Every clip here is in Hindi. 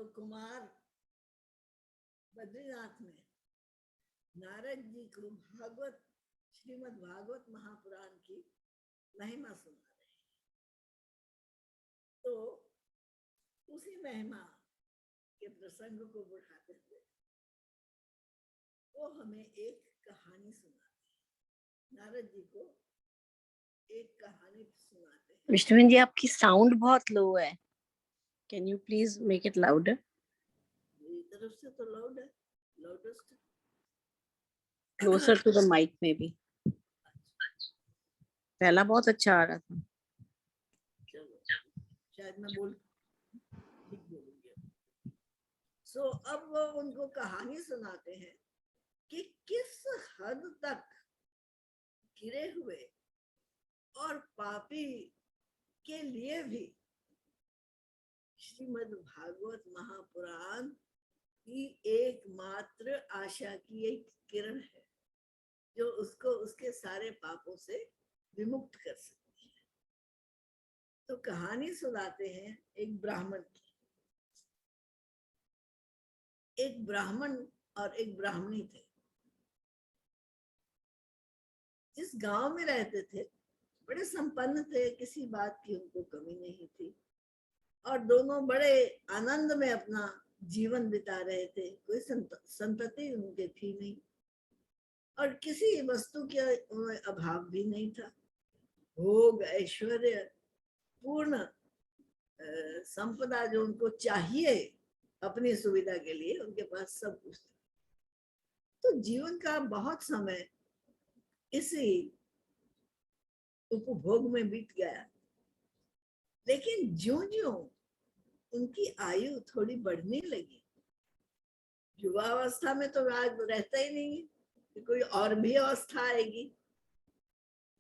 तो कुमार बद्रीनाथ में नारद जी को श्रीमद् भागवत महापुराण की महिमा सुना रहे हैं। तो उसी महिमा के प्रसंग को बढ़ाते हुए वो हमें एक कहानी सुनाते हैं। नारद जी को एक कहानी सुनाते हैं। विष्णु जी, आपकी साउंड बहुत लो है। Can you please make it louder? मेरी तरफ से तो लाउड है, loudest. Closer to the mic में भी। पहला बहुत अच्छा आ रहा था। चलो, शायद मैं ठीक बोलूंगी। सो अब वो उनको कहानी सुनाते हैं कि किस हद तक गिरे हुए और पापी के लिए भी श्रीमद् भागवत महापुराण की एकमात्र आशा की एक किरण है जो उसको उसके सारे पापों से विमुक्त कर सकती है। तो कहानी सुनाते हैं एक ब्राह्मण की। एक ब्राह्मण और एक ब्राह्मणी थे। जिस गांव में रहते थे बड़े संपन्न थे, किसी बात की उनको कमी नहीं थी और दोनों बड़े आनंद में अपना जीवन बिता रहे थे। कोई संतति उनके थी नहीं और किसी वस्तु के अभाव भी नहीं था। भोग ऐश्वर्य पूर्ण संपदा जो उनको चाहिए अपनी सुविधा के लिए, उनके पास सब कुछ था। तो जीवन का बहुत समय इसी उपभोग में बीत गया। लेकिन ज्यों-ज्यों उनकी आयु थोड़ी बढ़ने लगी, युवावस्था में तो राज रहता ही नहीं है कि कोई और भी अवस्था आएगी,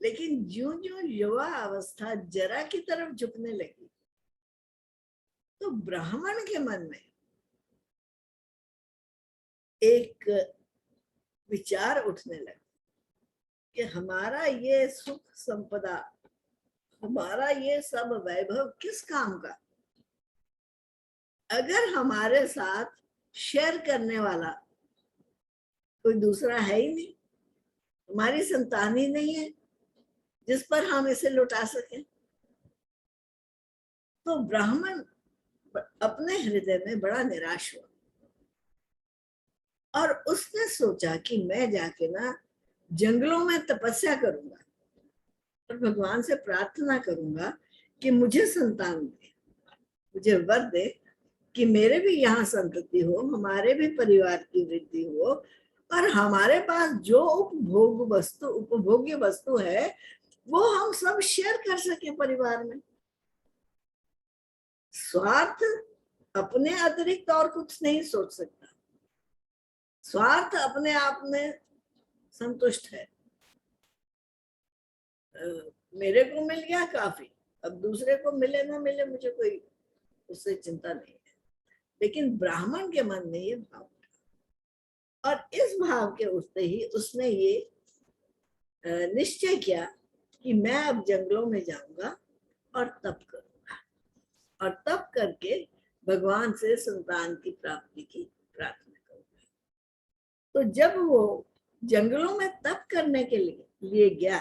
लेकिन ज्यों-ज्यों युवा अवस्था जरा की तरफ झुकने लगी तो ब्राह्मण के मन में एक विचार उठने लगा कि हमारा ये सुख संपदा, हमारा ये सब वैभव किस काम का, अगर हमारे साथ शेयर करने वाला कोई दूसरा है ही नहीं, हमारी संतान ही नहीं है जिस पर हम इसे लुटा सकें। तो ब्राह्मण अपने हृदय में बड़ा निराश हुआ और उसने सोचा कि मैं जाके ना जंगलों में तपस्या करूंगा और भगवान से प्रार्थना करूंगा कि मुझे संतान दे, मुझे वर दे कि मेरे भी यहाँ संतति हो, हमारे भी परिवार की वृद्धि हो और हमारे पास जो उपभोग्य वस्तु है वो हम सब शेयर कर सके परिवार में। स्वार्थ अपने अतिरिक्त और कुछ नहीं सोच सकता, स्वार्थ अपने आप में संतुष्ट है। मेरे को मिल गया काफी, अब दूसरे को मिले ना मिले मुझे कोई उससे चिंता नहीं है। लेकिन ब्राह्मण के मन में ये भाव था और इस भाव के उठते ही उसने ये निश्चय किया कि मैं अब जंगलों में जाऊंगा और तप करूंगा और तप करके भगवान से संतान की प्राप्ति की प्रार्थना करूंगा। तो जब वो जंगलों में तप करने के लिए गया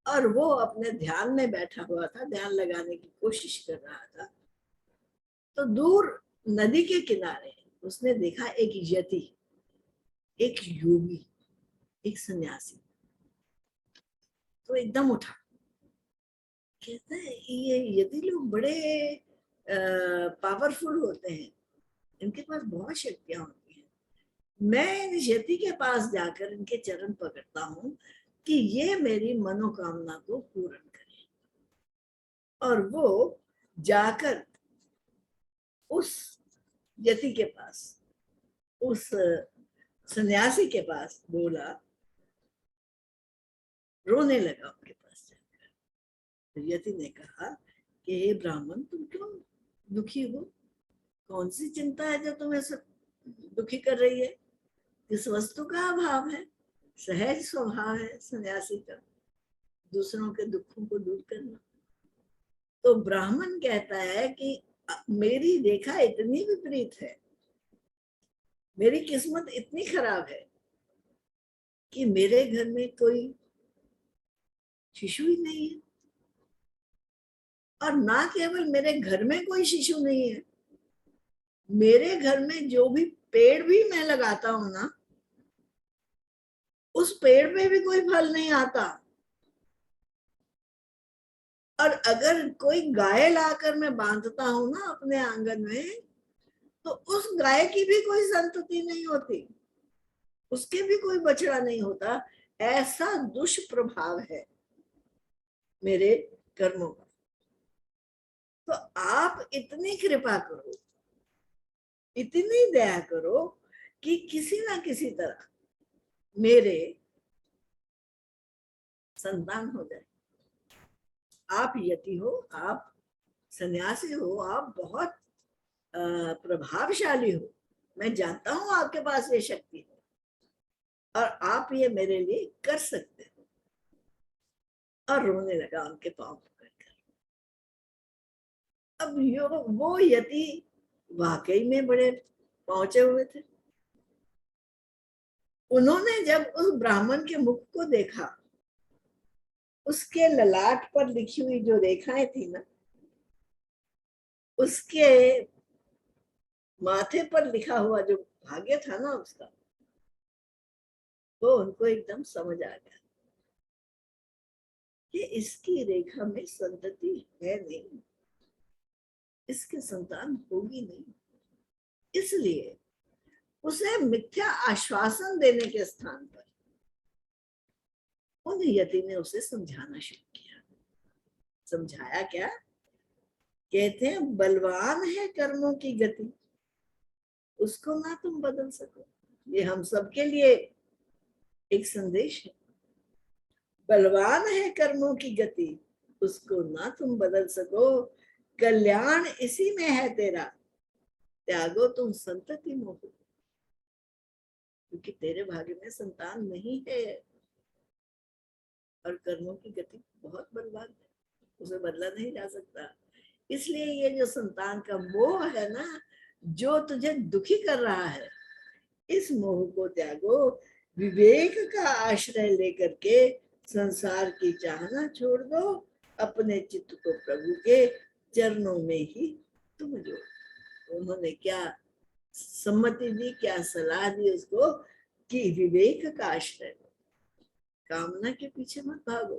और वो अपने ध्यान में बैठा हुआ था, ध्यान लगाने की कोशिश कर रहा था, तो दूर नदी के किनारे उसने देखा एक यति, एक योगी, एक सन्यासी। तो एकदम उठा, कहते हैं ये यति लोग बड़े पावरफुल होते हैं, इनके पास बहुत शक्तियां होती हैं। मैं इस यति के पास जाकर इनके चरण पकड़ता हूँ कि ये मेरी मनोकामना को पूर्ण करे। और वो जाकर उस यति के पास, उस सन्यासी के पास बोला, रोने लगा उनके पास जाकर। तो यति ने कहा कि हे ब्राह्मण, तुम क्यों दुखी हो? कौन सी चिंता है जो तुम्हें सब दुखी कर रही है? किस वस्तु का अभाव है? सहज स्वभाव है सन्यासी का दूसरों के दुखों को दूर करना। तो ब्राह्मण कहता है कि मेरी रेखा इतनी विपरीत है, मेरी किस्मत इतनी खराब है कि मेरे घर में कोई शिशु ही नहीं है। और ना केवल मेरे घर में कोई शिशु नहीं है, मेरे घर में जो भी पेड़ भी मैं लगाता हूं ना, उस पेड़ पे भी कोई फल नहीं आता। और अगर कोई गाय लाकर मैं बांधता हूं ना अपने आंगन में, तो उस गाय की भी कोई संतति नहीं होती, उसके भी कोई बछड़ा नहीं होता। ऐसा दुष्प्रभाव है मेरे कर्मों का। तो आप इतनी कृपा करो, इतनी दया करो कि किसी ना किसी तरह मेरे संतान हो जाए। आप यति हो, आप सन्यासी हो, आप बहुत प्रभावशाली हो, मैं जानता हूं आपके पास ये शक्ति है और आप ये मेरे लिए कर सकते हो। और रोने लगा उनके पांव पकड़कर। अब वो यति वाकई में बड़े पहुंचे हुए थे। उन्होंने जब उस ब्राह्मण के मुख को देखा, उसके ललाट पर लिखी हुई जो रेखाएं थी ना, उसके माथे पर लिखा हुआ जो भाग्य था ना उसका, वो उनको एकदम समझ आ गया कि इसकी रेखा में संतति है नहीं, इसके संतान होगी नहीं। इसलिए उसे मिथ्या आश्वासन देने के स्थान पर उन यति ने उसे समझाना शुरू किया। समझाया क्या? कहते हैं बलवान है कर्मों की गति, उसको ना तुम बदल सको। ये हम सबके लिए एक संदेश है। बलवान है कर्मों की गति, उसको ना तुम बदल सको। कल्याण इसी में है तेरा, त्यागो तुम संतति मोह। क्योंकि तेरे भाग्य में संतान नहीं है और कर्मों की गति बहुत बलवान है, उसे बदला नहीं जा सकता। इसलिए ये जो संतान का मोह है ना, जो तुझे दुखी कर रहा है, इस मोह को त्यागो। विवेक का आश्रय लेकर के संसार की चाहना छोड़ दो, अपने चित्त को प्रभु के चरणों में ही तुम जोड़ो। उन्होंने क्या सम्मति दी, क्या सलाह दी उसको कि विवेक का आश्रय लो, कामना के पीछे मत भागो।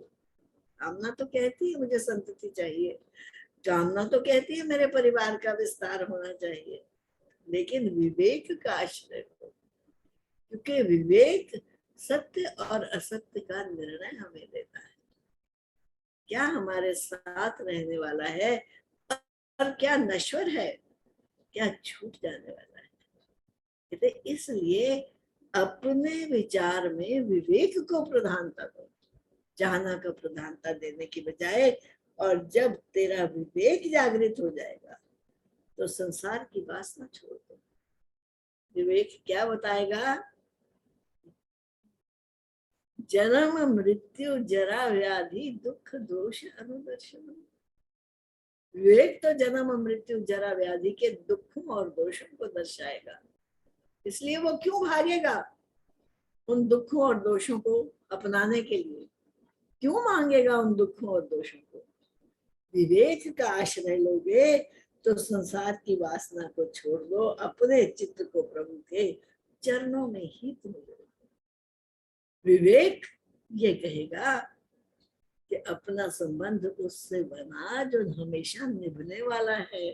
कामना तो कहती है मुझे संतति चाहिए, कामना तो कहती है मेरे परिवार का विस्तार होना चाहिए, लेकिन विवेक का आश्रय लो, क्योंकि विवेक सत्य और असत्य का निर्णय हमें देता है। क्या हमारे साथ रहने वाला है और क्या नश्वर है, क्या छूट जाने वाला है। इसलिए अपने विचार में विवेक को प्रधानता दो, चाहना को प्रधानता देने की बजाय। और जब तेरा विवेक जागृत हो जाएगा तो संसार की वासना छोड़ दो। विवेक क्या बताएगा? जन्म मृत्यु जरा व्याधि दुख दोष अनुदर्शन। विवेक तो जन्म मृत्यु जरा व्याधि के दुखों और दोषों को दर्शाएगा। इसलिए वो क्यों भागेगा उन दुखों और दोषों को अपनाने के लिए, क्यों मांगेगा उन दुखों और दोषों को? विवेक का आश्रय लोगे तो संसार की वासना को छोड़ दो, अपने चित्त को प्रभु के चरणों में ही तुम जोड़ो। विवेक ये कहेगा कि अपना संबंध उससे बना जो हमेशा निभने वाला है।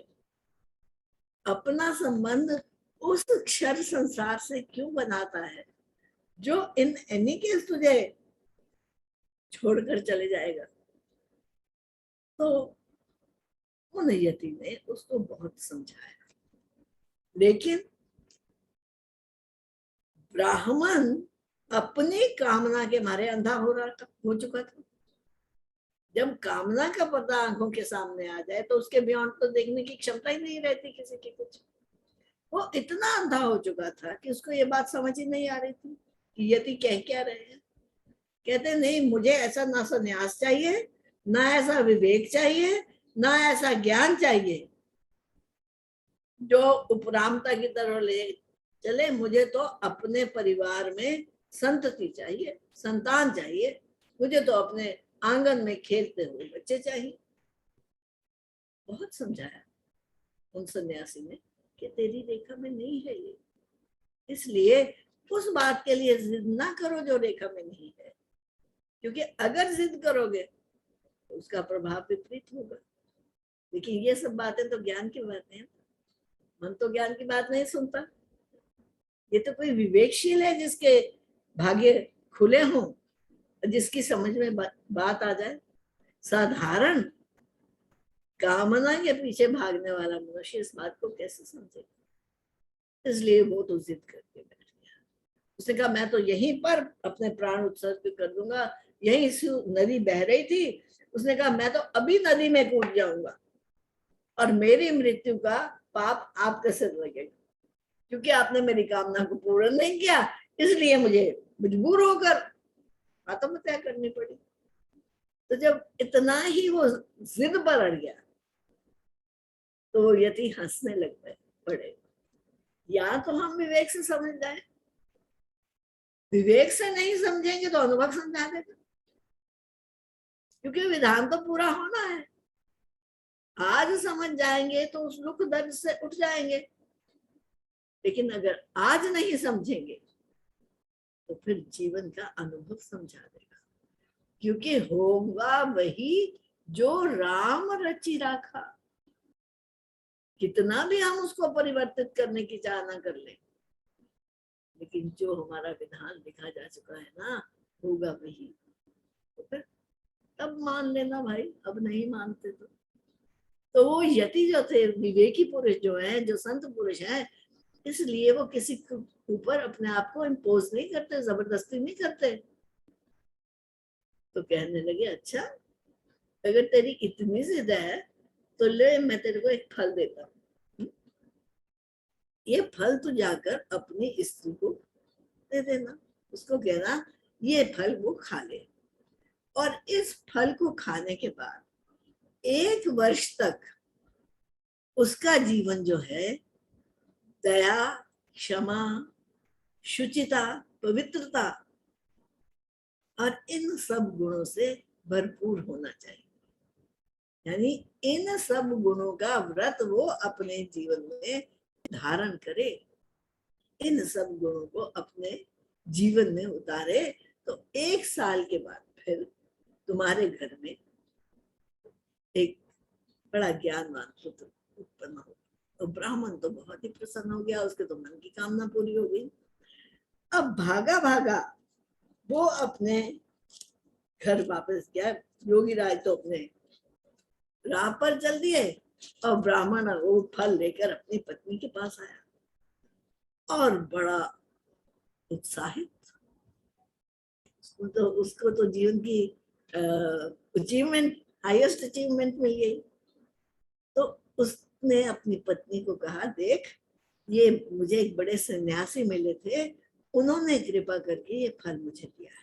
अपना संबंध उस क्षर संसार से क्यों बनाता है जो इन एनी केस तुझे छोड़कर चले जाएगा। तो उन यति ने उसको बहुत समझाया, लेकिन ब्राह्मण अपनी कामना के मारे अंधा हो चुका था। जब कामना का पर्दा आंखों के सामने आ जाए तो उसके बियॉन्ड तो देखने की क्षमता ही नहीं रहती किसी की कुछ। वो इतना अंधा हो चुका था कि उसको ये बात समझ ही नहीं आ रही थी कि यति कह क्या रहे हैं। कहते नहीं, मुझे ऐसा ना संन्यास चाहिए, ना ऐसा विवेक चाहिए, ना ऐसा ज्ञान चाहिए, जो उपरामता की तरह ले चले। मुझे तो अपने परिवार में संतति चाहिए, संतान चाहिए, मुझे तो अपने आंगन में खेलते हुए बच्चे चाहिए। बहुत समझाया उन सन्यासी ने कि तेरी रेखा में नहीं है ये, इसलिए उस बात के लिए जिद ना करो जो रेखा में नहीं है, क्योंकि अगर जिद करोगे तो उसका प्रभाव विपरीत होगा। लेकिन ये सब बातें तो ज्ञान की बातें हैं, मन तो ज्ञान की बात नहीं सुनता। ये तो कोई विवेकशील है जिसके भाग्य खुले हों, जिसकी समझ में बात आ जाए। साधारण कामना के पीछे भागने वाला मनुष्य इस बात को कैसे समझेगा? इसलिए वो तो जिद करके बैठ गया। उसने कहा मैं तो यहीं पर अपने प्राण उत्सर्ग कर दूंगा। यहीं नदी बह रही थी, उसने कहा मैं तो अभी नदी में कूद जाऊंगा और मेरी मृत्यु का पाप आपके सिर लगेगा, क्योंकि आपने मेरी कामना को पूर्ण नहीं किया, इसलिए मुझे मजबूर होकर आत्महत्या करनी पड़ी। तो जब इतना ही वो जिद पर अड़ गया तो वो यति हंसने लग पड़े। या तो हम विवेक से समझ जाए, विवेक से नहीं समझेंगे तो अनुभव समझा देगा, क्योंकि विधान तो पूरा होना है। आज समझ जाएंगे तो उस दुख दर्द से उठ जाएंगे, लेकिन अगर आज नहीं समझेंगे तो फिर जीवन का अनुभव समझा देगा, क्योंकि होगा वही जो राम रचि राखा। कितना भी हम उसको परिवर्तित करने की चाहना कर ले, लेकिन जो हमारा विधान लिखा जा चुका है ना, होगा वही। तो फिर तब मान लेना भाई, अब नहीं मानते तो वो यति जो थे, विवेकी पुरुष जो हैं, जो संत पुरुष हैं, इसलिए वो किसी के ऊपर अपने आप को इम्पोज नहीं करते, जबरदस्ती नहीं करते। तो कहने लगे अच्छा अगर तेरी इतनी जिद है तो ले, मैं तेरे को एक फल देता हूँ, ये फल तू जाकर अपनी स्त्री को दे देना, उसको कहना ये फल वो खा ले, और इस फल को खाने के बाद 1 वर्ष तक उसका जीवन जो है दया, क्षमा, शुचिता, पवित्रता और इन सब गुणों से भरपूर होना चाहिए। यानी इन सब गुणों का व्रत वो अपने जीवन में धारण करे, इन सब गुणों को अपने जीवन में उतारे, तो 1 साल के बाद फिर तुम्हारे घर में एक बड़ा ज्ञानवान पुत्र उत्पन्न हो। तो ब्राह्मण तो बहुत ही प्रसन्न हो गया, उसके तो मन की कामना पूरी हो गई। अब भागा भागा वो अपने घर वापस गया। योगी राज तो अपने राह पर चल दिए और ब्राह्मण वो फल लेकर अपनी पत्नी के पास आया और बड़ा उत्साहित। उसको तो जीवन की अचीवमेंट, हाईएस्ट अचीवमेंट मिल गई। तो उसने अपनी पत्नी को कहा देख, ये मुझे एक बड़े सन्यासी मिले थे, उन्होंने कृपा करके ये फल मुझे दिया है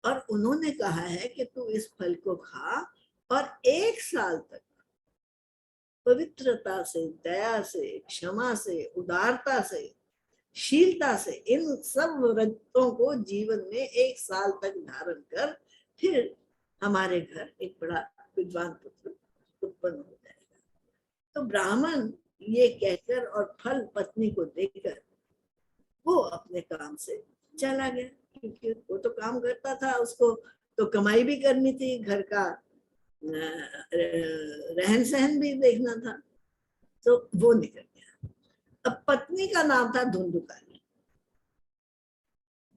और उन्होंने कहा है कि तू इस फल को खा और 1 साल तक पवित्रता से, दया से, क्षमा से, उदारता से, शीलता से इन सब व्रतों को जीवन में 1 साल तक धारण कर, फिर हमारे घर एक बड़ा विद्वान पुत्र उत्पन्न हो जाएगा। तो ब्राह्मण ये कहकर और फल पत्नी को देकर वो अपने काम से चला गया, क्योंकि वो तो काम करता था, उसको तो कमाई भी करनी थी, घर का रहन सहन भी देखना था, तो वो निकल गया। अब पत्नी का नाम था धुंधुकारी।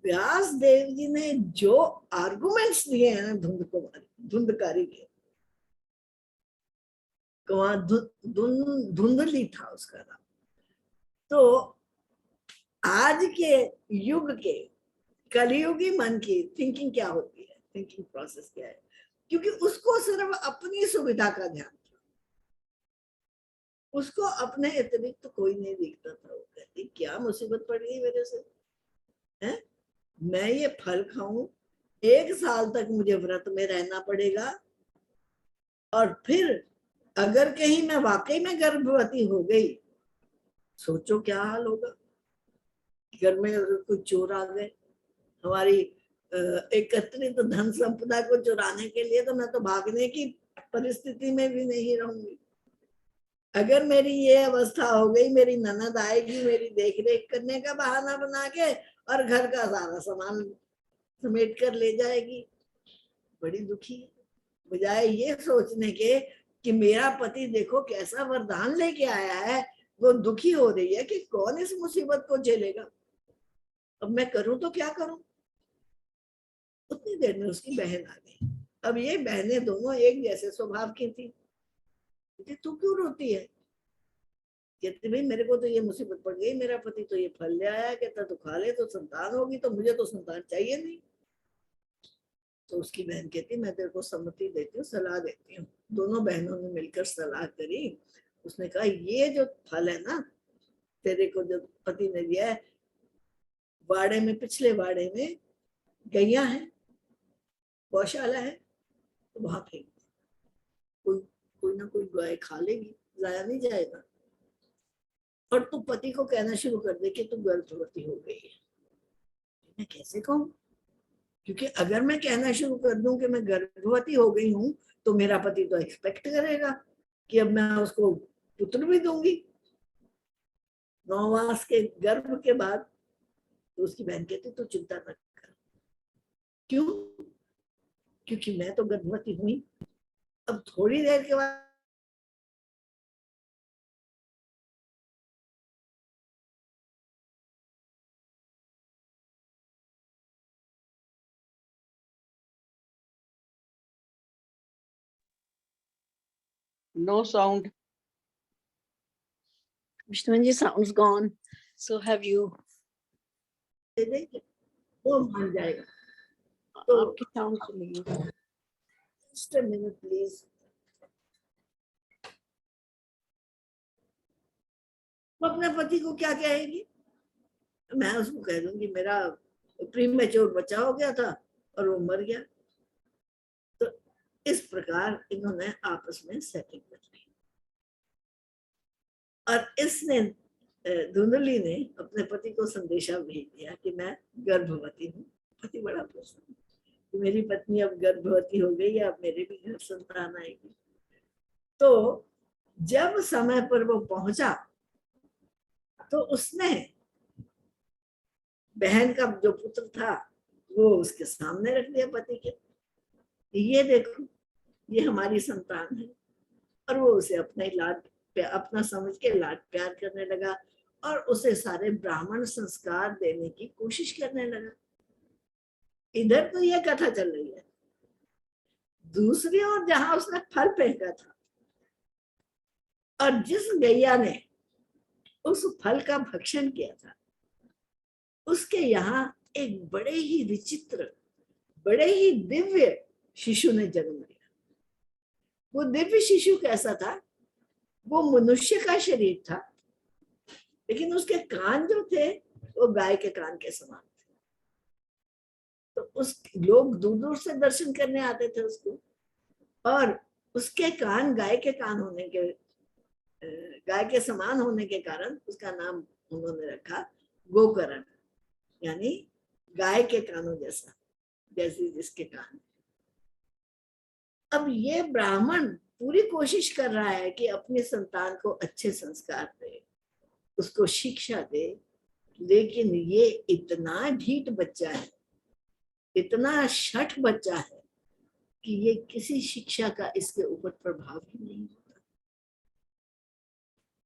व्यास देव जी ने जो आर्गुमेंट्स दिए हैं धुंधकारी के, धुंधली था उसका नाम। तो आज के युग के कलयुगी मन की थिंकिंग क्या होती है, थिंकिंग प्रोसेस क्या है, क्योंकि उसको सिर्फ अपनी सुविधा का ध्यान था, उसको अपने अतिरिक्त तो कोई नहीं दिखता था। वो कहती क्या मुसीबत पड़ गई मेरे से है, मैं ये फल खाऊं, 1 साल तक मुझे व्रत में रहना पड़ेगा, और फिर अगर कहीं मैं वाकई में गर्भवती हो गई सोचो क्या हाल होगा। घर में अगर कोई चोर आ गए, हमारी एकत्रित धन संपदा को चुराने के लिए, तो मैं तो भागने की परिस्थिति में भी नहीं रहूंगी। अगर मेरी ये अवस्था हो गई, मेरी ननद आएगी मेरी देख रेख करने का बहाना बना के और घर का सारा सामान समेट कर ले जाएगी। बड़ी दुखी है। बजाय ये सोचने के कि मेरा पति देखो कैसा वरदान लेके आया है, वो दुखी हो रही है कि कौन इस मुसीबत को झेलेगा, अब मैं करूं तो क्या करूं। उतनी देर में उसकी बहन आ गई। अब ये बहनें दोनों एक जैसे स्वभाव की थी। तू क्यों रोती है? कहती भाई मेरे को तो ये मुसीबत पड़ गई, मेरा पति तो ये फल ले आया, कहता तो खा ले तो संतान होगी, तो मुझे तो संतान चाहिए नहीं। तो उसकी बहन कहती मैं तेरे को सम्मति देती हूँ, सलाह देती हूँ। दोनों बहनों ने मिलकर सलाह करी। उसने कहा ये जो फल है ना, तेरे को जो पति ने दिया है, वाड़े में, पिछले वाड़े में गैया है, गौशाला है, तो वहां फेंक दे। कोई कोई ना कोई गाय खा लेगी, जाया नहीं जाएगा। और तू पति को कहना शुरू कर दे कि तू गर्भवती हो गई है। मैं कैसे कहूँ? क्योंकि अगर मैं कहना शुरू कर दूं कि मैं गर्भवती हो गई हूं, तो मेरा पति तो एक्सपेक्ट करेगा कि अब मैं उसको पुत्र भी दूंगी 9 मास के गर्भ के बाद। तो उसकी बहन कहती तू चिंता मत कर। क्यों? क्योंकि मैं तो गर्भवती हुई, अब थोड़ी देर के बाद No sound. Vishnuji, sound's gone. So have you? दे देंगे, वो मान जाएगा। तो आपकी sound चली गई। just a minute please। वो अपने पति को क्या कहेगी? मैं उसको कह दूंगी मेरा प्रीमेच्योर बच्चा हो गया था और वो मर गया। तो इस प्रकार इन्होंने आपस में सेटिंग कर ली। और इसने धुंधली ने अपने पति को संदेशा भेज दिया कि मैं गर्भवती हूँ। पति बड़ा प्रसन्न कि मेरी पत्नी अब गर्भवती हो गई है, अब मेरे भी घर संतान आएगी। तो जब समय पर वो पहुंचा तो उसने बहन का जो पुत्र था वो उसके सामने रख दिया पति के। ये देखो, ये हमारी संतान है। और वो उसे अपना समझ के लाड प्यार करने लगा और उसे सारे ब्राह्मण संस्कार देने की कोशिश करने लगा। इधर तो ये कथा चल रही है, दूसरी ओर जहां उसने फल फेंका था और जिस गैया ने उस फल का भक्षण किया था, उसके यहाँ एक बड़े ही विचित्र, बड़े ही दिव्य शिशु ने जन्म लिया। वो दिव्य शिशु कैसा था? वो मनुष्य का शरीर था, लेकिन उसके कान जो थे वो गाय के कान के समान थे। तो उस लोग दूर दूर से दर्शन करने आते थे उसको, और उसके कान गाय के कान होने के, गाय के समान होने के कारण उसका नाम उन्होंने रखा गोकर्ण, यानी गाय के कानों जैसा, जैसे जिसके कान। अब ये ब्राह्मण पूरी कोशिश कर रहा है कि अपनी संतान को अच्छे संस्कार दे, उसको शिक्षा दे, लेकिन ये इतना ढीठ बच्चा है, इतना शठ बच्चा है कि ये किसी शिक्षा का इसके ऊपर प्रभाव ही नहीं होता।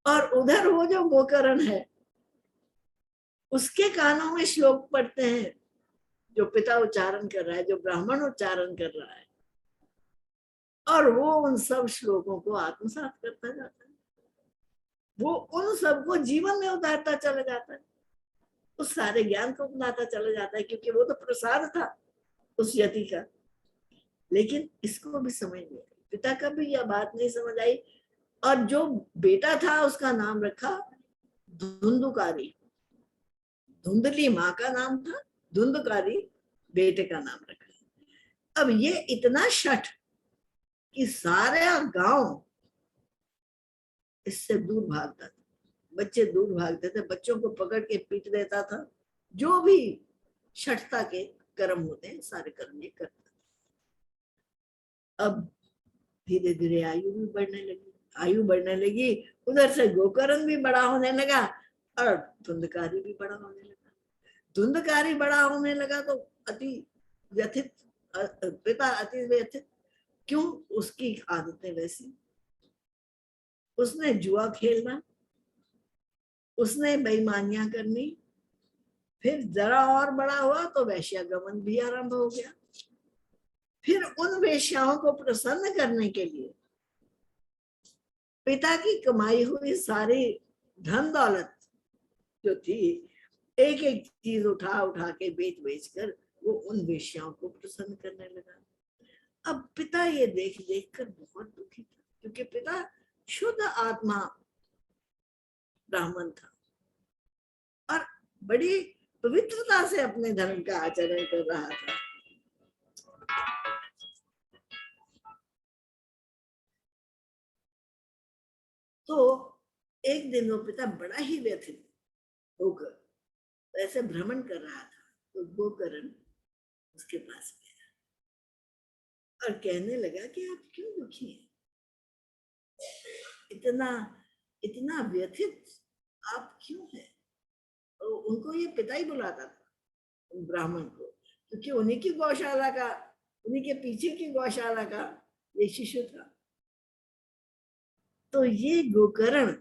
और उधर वो जो गोकर्ण है, उसके कानों में श्लोक पढ़ते हैं जो पिता उच्चारण कर रहा है, जो ब्राह्मण उच्चारण कर रहा है, और वो उन सब श्लोकों को आत्मसात करता जाता है। वो उन सबको जीवन में उतारता चला जाता है, उस सारे ज्ञान को अपनाता चला जाता है, क्योंकि वो तो प्रसाद था उस यति का। लेकिन इसको भी समझ नहीं आई, पिता का भी यह बात नहीं समझ आई। और जो बेटा था उसका नाम रखा धुंधुकारी। धुंधली माँ का नाम था, धुंधकारी बेटे का नाम रखा। अब ये इतना शठ कि सारा गांव इससे दूर भागता था। बच्चे दूर भागते थे, बच्चों को पकड़ के पीट देता था। जो भी छठता के कर्म होते हैं सारे कर्म ये करता था। अब धीरे धीरे आयु भी बढ़ने लगी, आयु बढ़ने लगी, उधर से गोकर्ण भी बड़ा होने लगा और धुंधकारी भी बड़ा होने लगा। धुंधकारी बड़ा होने लगा तो अति व्यथित, पिता अति व्यथित। क्यों? उसकी आदतें वैसी, उसने जुआ खेलना, उसने बेईमानियां करनी, फिर जरा और बड़ा हुआ तो वैश्यागमन भी आरंभ हो गया। फिर उन वेश्याओं को प्रसन्न करने के लिए पिता की कमाई हुई सारी धन दौलत जो थी, एक एक चीज उठा उठा के बेच बेच कर वो उन वेश्याओं को प्रसन्न करने लगा। अब पिता ये देख देख कर बहुत दुखी था, क्योंकि पिता शुद्ध आत्मा ब्राह्मण था और बड़ी पवित्रता से अपने धर्म का आचरण कर रहा था। तो एक दिन वो पिता बड़ा ही व्यथित होकर ऐसे भ्रमण कर रहा था, तो गोकर्ण उसके पास गया और कहने लगा कि आप क्यों दुखी हैं, इतना इतना व्यथित आप क्यों हैं? तो उनको ये पिता ही बुलाता था ब्राह्मण को, क्योंकि उन्हीं की गौशाला का, उन्हीं के पीछे की गौशाला का ये शिशु था। तो ये गोकर्ण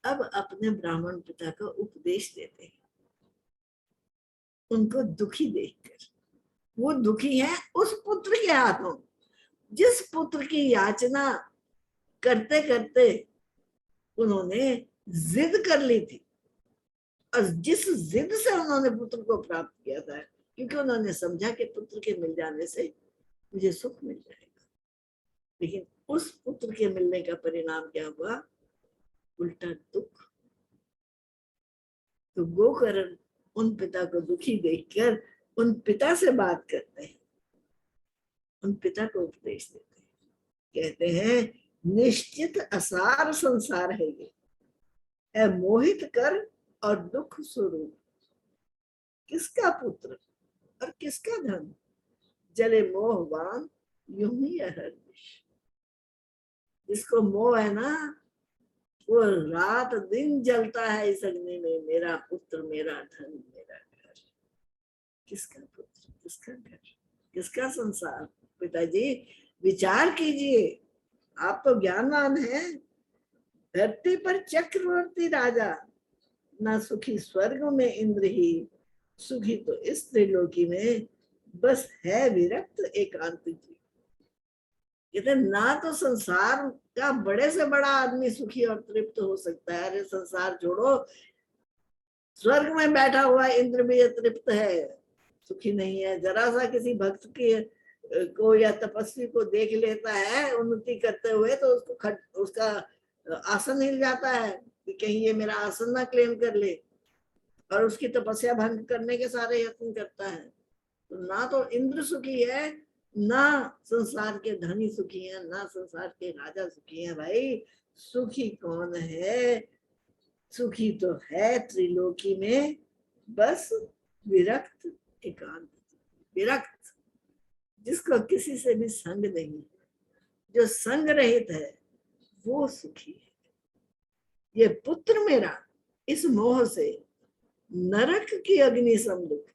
अब अपने ब्राह्मण पिता को उपदेश देते हैं, उनको दुखी देखकर। वो दुखी है उस पुत्र के हाथों, जिस पुत्र की याचना करते करते उन्होंने जिद कर ली थी, और जिस जिद से उन्होंने पुत्र को प्राप्त किया था, क्योंकि उन्होंने समझा कि पुत्र के मिल जाने से मुझे सुख मिल जाएगा। लेकिन उस पुत्र के मिलने का परिणाम क्या हुआ? उल्टा दुख। तो गोकर्ण उन पिता को दुखी देखकर उन पिता से बात करते हैं, उन पिता को उपदेश देते हैं, कहते हैं निश्चित असार संसार है ये, है मोहित कर और दुख स्वरूप। किसका पुत्र और किसका धन, जले मोहवान यूं ही अहर्निश। जिसको मोह है ना, वो रात दिन जलता है इस अग्नि में, मेरा पुत्र, मेरा धन, मेरा घर। किसका पुत्र, किसका घर, किसका संसार? पिताजी विचार कीजिए, आप तो ज्ञानवान हैं। धरती पर चक्रवर्ती राजा, ना सुखी स्वर्ग में इंद्र ही, सुखी तो इस त्रिलोकी में बस है विरक्त एकांतिक। कहते ना तो संसार का बड़े से बड़ा आदमी सुखी और तृप्त हो सकता है, अरे संसार छोड़ो, स्वर्ग में बैठा हुआ इंद्र भी तृप्त है, सुखी नहीं है। जरा सा किसी भक्त की को या तपस्वी को देख लेता है उन्नति करते हुए, तो उसको उसका आसन हिल जाता है कि कहीं ये मेरा आसन ना क्लेम कर ले, और उसकी तपस्या भंग करने के सारे यत्न करता है। तो ना तो इंद्र सुखी है, ना संसार के धनी सुखी हैं, ना संसार के राजा सुखी हैं। भाई सुखी कौन है? सुखी तो है त्रिलोकी में बस विरक्त एकांत, विरक्त, जिसको किसी से भी संग नहीं, जो संग रहित है वो सुखी है। ये पुत्र मेरा इस मोह से नरक की अग्नि समुख।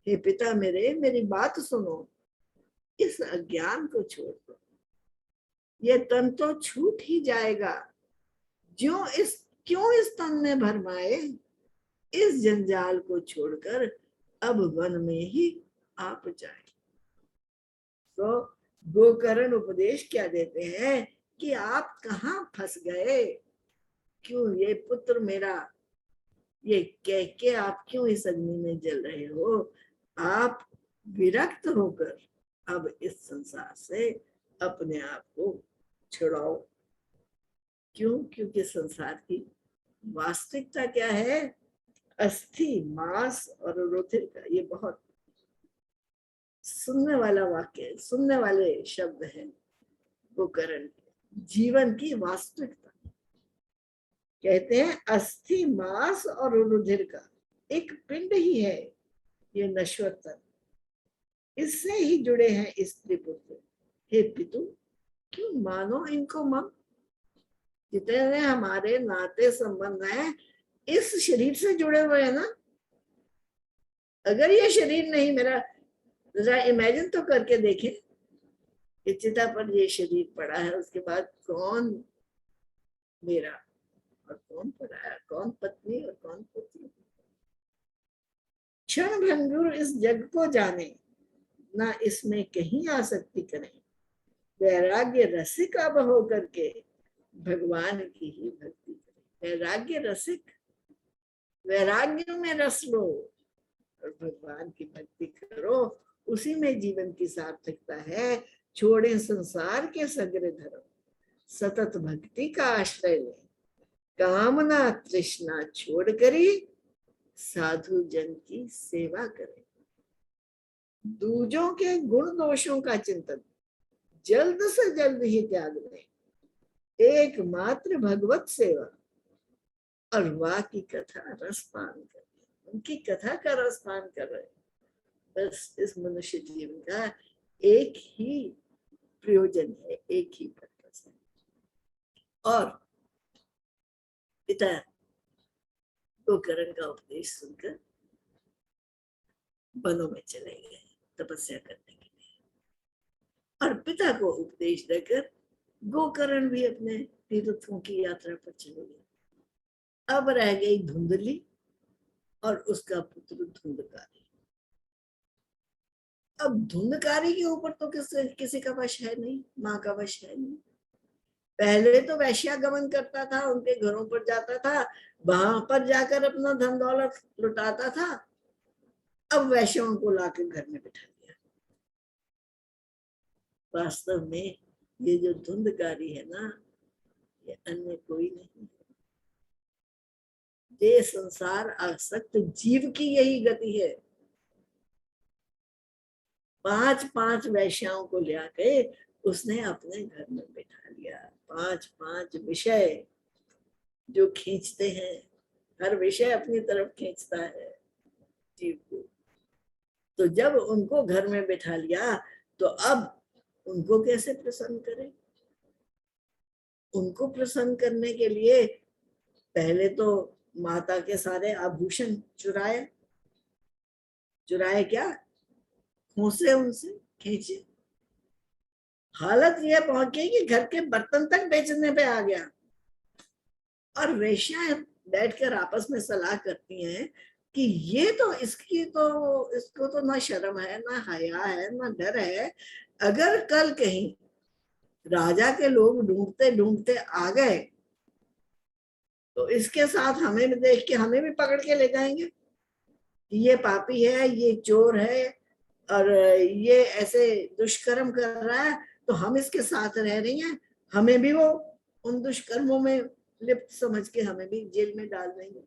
हे पिता मेरे, मेरी बात सुनो, इस अज्ञान को छोड़ दो, ये तन तो छूट ही जाएगा। क्यों इस तन में भरमाए, इस जंजाल को छोड़कर अब वन में ही आप जाए। तो गोकर्ण उपदेश क्या देते हैं कि आप कहाँ फंस गए, क्यों ये पुत्र मेरा, ये कह के आप क्यों इस अग्नि में जल रहे हो? आप विरक्त होकर अब इस संसार से अपने आप को छुड़ाओ। क्यों? क्योंकि संसार की वास्तविकता क्या है? अस्थि, मांस और रुधिर का। ये बहुत सुनने वाला वाक्य, सुनने वाले शब्द हैं गोकर्ण। जीवन की वास्तविकता, कहते हैं अस्थि मांस और रुधिर का एक पिंड ही है ये नश्वर तन, इससे ही जुड़े हैं स्त्री पुत्र। हे पितु, क्यों मानो इनको मम। जितने हमारे नाते संबंध हैं इस शरीर से जुड़े हुए हैं ना। अगर ये शरीर नहीं मेरा, जरा इमेजिन तो करके देखें कि चिता पर ये शरीर पड़ा है, उसके बाद कौन मेरा और कौन पराया, कौन पत्नी और कौन पुत्री। क्षण भंगुर इस जग को जाने, ना इसमें कहीं आसक्ति करें। वैराग्य रसिक अब हो करके भगवान की ही भक्ति करें। वैराग्य रसिक, वैराग्य में रस लो और भगवान की भक्ति करो, उसी में जीवन की सार्थकता है। छोड़े संसार के सगरे धर्म, सतत भक्ति का आश्रय ले। कामना तृष्णा छोड़ करी, साधु जन की सेवा करें। दूजों के गुण दोषों का चिंतन जल्द से जल्द ही त्याग दें। एकमात्र भगवत सेवा और वाह की कथा रसपान करें। उनकी कथा का रसपान कर रहे। बस इस मनुष्य जीवन का एक ही प्रयोजन है, एक ही पर्पस है। और पिता गोकर्ण का उपदेश सुनकर वनों में चले गए तपस्या करने के लिए, और पिता को उपदेश देकर गोकर्ण भी अपने तीर्थों की यात्रा पर चले गए। अब रह गई धुंधली और उसका पुत्र धुंधकारी। अब धुंधकारी के ऊपर तो किसी का वश है नहीं, माँ का वश है नहीं। पहले तो वैश्यागमन करता था, उनके घरों पर जाता था, वहां पर जाकर अपना धन दौलत लुटाता था। अब वैश्यों को लाकर घर में बिठा दिया। वास्तव में ये जो धुंधकारी है ना, ये अन्य कोई नहीं है। ये संसार आसक्त जीव की यही गति है। 5-5 वैश्याओं को ले आके उसने अपने घर में बिठा लिया। 5-5 विषय जो खींचते हैं, हर विषय अपनी तरफ खींचता है जीव को। तो जब उनको घर में बिठा लिया तो अब उनको कैसे प्रसन्न करें। उनको प्रसन्न करने के लिए पहले तो माता के सारे आभूषण चुराए क्या, खोसे, उनसे खींचे। हालत यह पहुंची कि घर के बर्तन तक बेचने पे आ गया। और वेश्याएं बैठकर आपस में सलाह करती हैं कि ये तो इसको तो ना शर्म है, ना हया है, ना डर है। अगर कल कहीं राजा के लोग ढूंढते ढूंढते आ गए तो इसके साथ हमें भी देख के हमें भी पकड़ के ले जाएंगे कि ये पापी है, ये चोर है और ये ऐसे दुष्कर्म कर रहा है, तो हम इसके साथ रह रही हैं, हमें भी वो उन दुष्कर्मों में लिप्त समझ के हमें भी जेल में डाल देंगे।